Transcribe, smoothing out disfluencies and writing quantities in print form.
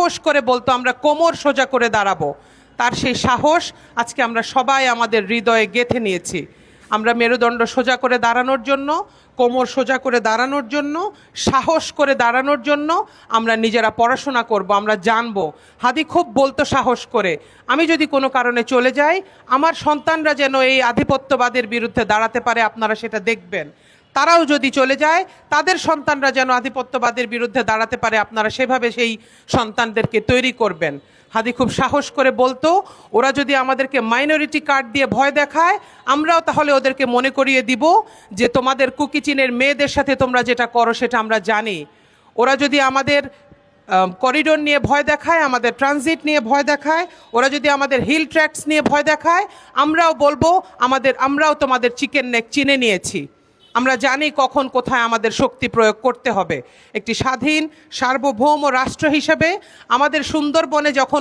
সাহস করে বলতো আমরা কোমর সোজা করে দাঁড়াবো, তার সেই সাহস আজকে আমরা সবাই আমাদের হৃদয়ে গেঁথে নিয়েছি। আমরা মেরুদণ্ড সোজা করে দাঁড়ানোর জন্য, কোমর সোজা করে দাঁড়ানোর জন্য, সাহস করে দাঁড়ানোর জন্য আমরা নিজেরা পড়াশোনা করব, আমরা জানব। হাদি খুব বলতো সাহস করে, আমি যদি কোনো কারণে চলে যাই আমার সন্তানরা যেন এই আধিপত্যবাদের বিরুদ্ধে দাঁড়াতে পারে, আপনারা সেটা দেখবেন। তারাও যদি চলে যায় তাদের সন্তানরা যেন আধিপত্যবাদের বিরুদ্ধে দাঁড়াতে পারে, আপনারা সেভাবে সেই সন্তানদেরকে তৈরি করবেন। হাদি খুব সাহস করে বলতো, ওরা যদি আমাদেরকে মাইনরিটি কার্ড দিয়ে ভয় দেখায়, আমরাও তাহলে ওদেরকে মনে করিয়ে দিব যে তোমাদের কুকিচিনের মেয়েদের সাথে তোমরা যেটা করো সেটা আমরা জানি। ওরা যদি আমাদের করিডোর নিয়ে ভয় দেখায়, আমাদের ট্রানজিট নিয়ে ভয় দেখায়, ওরা যদি আমাদের হিল ট্র্যাক্স নিয়ে ভয় দেখায়, আমরাও বলবো আমরাও তোমাদের চিকেন নেক চিনে নিয়েছি। আমরা জানি কখন কোথায় আমাদের শক্তি প্রয়োগ করতে হবে। একটি স্বাধীন সার্বভৌম রাষ্ট্র হিসেবে আমাদের সুন্দরবনে যখন